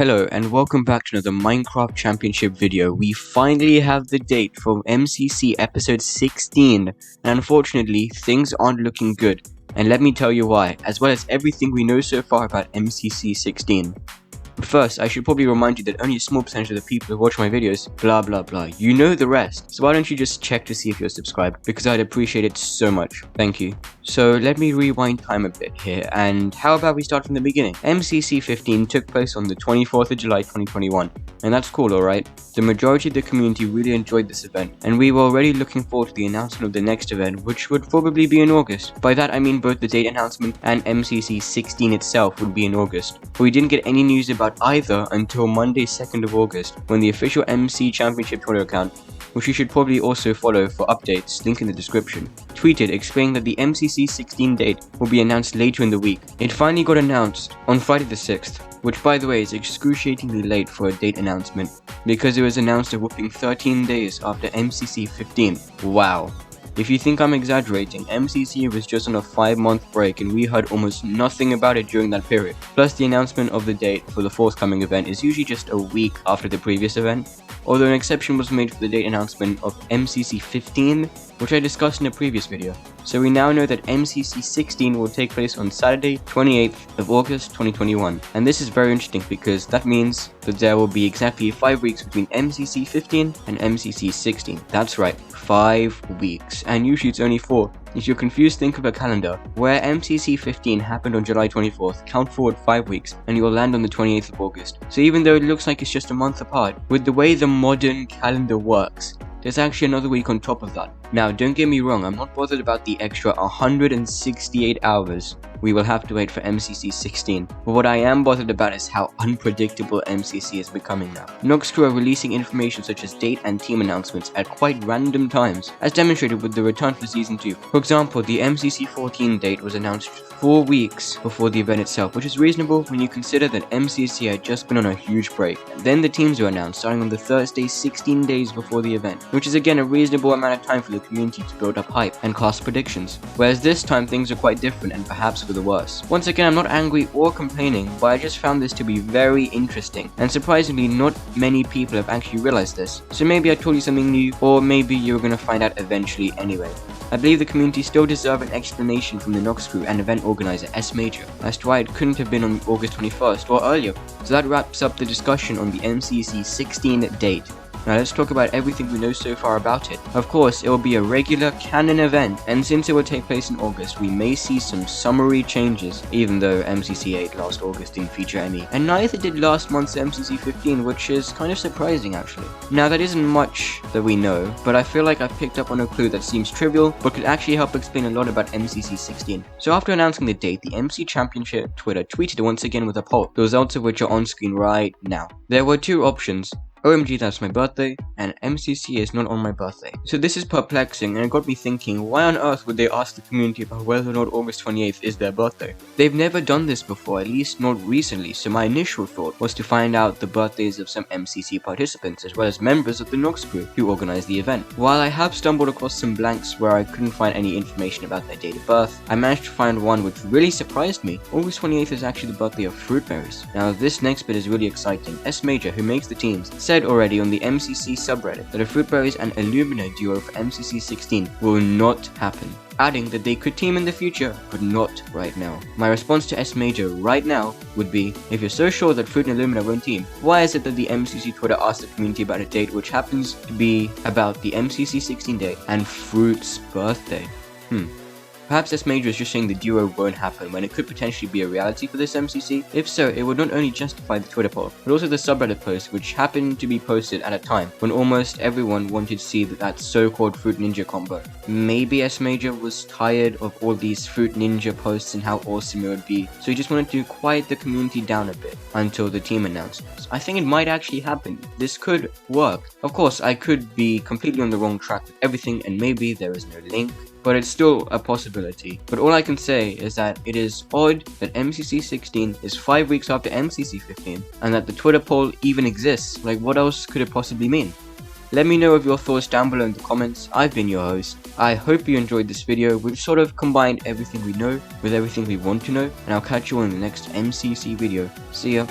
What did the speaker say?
Hello and welcome back to another Minecraft Championship video. We finally have the date for MCC episode 16 and unfortunately things aren't looking good, and let me tell you why, as well as everything we know so far about MCC 16. But first, I should probably remind you that only a small percentage of the people who watch my videos, blah blah blah, you know the rest, so why don't you just check to see if you're subscribed, because I'd appreciate it so much. Thank you. So let me rewind time a bit here, and how about we start from the beginning? MCC 15 took place on the 24th of July 2021, and that's cool, alright? The majority of the community really enjoyed this event, and we were already looking forward to the announcement of the next event, which would probably be in August. By that I mean both the date announcement and MCC 16 itself would be in August, but we didn't get any news about either until Monday 2nd of August, when the official MC Championship Twitter account, which you should probably also follow for updates, link in the description, tweeted explaining that the MCC 16 date will be announced later in the week. It finally got announced on Friday the 6th, which by the way is excruciatingly late for a date announcement, because it was announced a whopping 13 days after MCC 15. Wow. If you think I'm exaggerating, MCC was just on a 5-month break and we heard almost nothing about it during that period. Plus the announcement of the date for the forthcoming event is usually just a week after the previous event, although an exception was made for the date announcement of MCC 15, which I discussed in a previous video. So we now know that MCC 16 will take place on Saturday 28th of August 2021, and this is very interesting because that means that there will be exactly 5 weeks between MCC 15 and MCC 16. That's right, 5 weeks, and usually it's only 4. If you're confused, think of a calendar, where MCC 15 happened on July 24th, count forward 5 weeks, and you'll land on the 28th of August. So even though it looks like it's just a month apart, with the way the modern calendar works, there's actually another week on top of that. Now, don't get me wrong, I'm not bothered about the extra 168 hours we will have to wait for MCC 16, but what I am bothered about is how unpredictable MCC is becoming now. Noxcrew are releasing information such as date and team announcements at quite random times, as demonstrated with the return for Season 2. For example, the MCC 14 date was announced 4 weeks before the event itself, which is reasonable when you consider that MCC had just been on a huge break. Then the teams were announced starting on the Thursday 16 days before the event, which is again a reasonable amount of time for the community to build up hype and cast predictions, whereas this time things are quite different and perhaps for the worse. Once again, I'm not angry or complaining, but I just found this to be very interesting, and surprisingly not many people have actually realized this, so maybe I told you something new, or maybe you're gonna find out eventually anyway. I believe the community still deserve an explanation from the Noxcrew and event organizer S Major as to why it couldn't have been on August 21st or earlier. So that wraps up the discussion on the MCC 16 date. Now let's talk about everything we know so far about it. Of course, it will be a regular canon event, and since it will take place in August, we may see some summary changes, even though MCC 8 last August didn't feature any, and neither did last month's MCC 15, which is kind of surprising actually. Now that isn't much that we know, but I feel like I've picked up on a clue that seems trivial, but could actually help explain a lot about MCC 16. So after announcing the date, the MC Championship Twitter tweeted once again with a poll, the results of which are on screen right now. There were 2 options: OMG, that's my birthday, and MCC is not on my birthday. So this is perplexing, and it got me thinking, why on earth would they ask the community about whether or not August 28th is their birthday? They've never done this before, at least not recently, so my initial thought was to find out the birthdays of some MCC participants, as well as members of the Noxcrew who organized the event. While I have stumbled across some blanks where I couldn't find any information about their date of birth, I managed to find one which really surprised me. August 28th is actually the birthday of Fruitberries. Now this next bit is really exciting. S Major, who makes the teams, said already on the MCC subreddit that a Fruitberries and Illumina duo for MCC 16 will not happen, adding that they could team in the future, but not right now. My response to S Major right now would be, if you're so sure that Fruit and Illumina won't team, why is it that the MCC Twitter asked the community about a date which happens to be about the MCC 16 date and Fruit's birthday? Perhaps S Major is just saying the duo won't happen when it could potentially be a reality for this MCC. If so, it would not only justify the Twitter poll, but also the subreddit post, which happened to be posted at a time when almost everyone wanted to see that so-called Fruit Ninja combo. Maybe S Major was tired of all these Fruit Ninja posts and how awesome it would be, so he just wanted to quiet the community down a bit until the team announcements. I think it might actually happen. This could work. Of course, I could be completely on the wrong track with everything, and maybe there is no link, but it's still a possibility. But all I can say is that it is odd that MCC 16 is 5 weeks after MCC 15, and that the Twitter poll even exists. Like, what else could it possibly mean? Let me know of your thoughts down below in the comments. I've been your host. I hope you enjoyed this video, which sort of combined everything we know with everything we want to know, and I'll catch you on the next MCC video. See ya.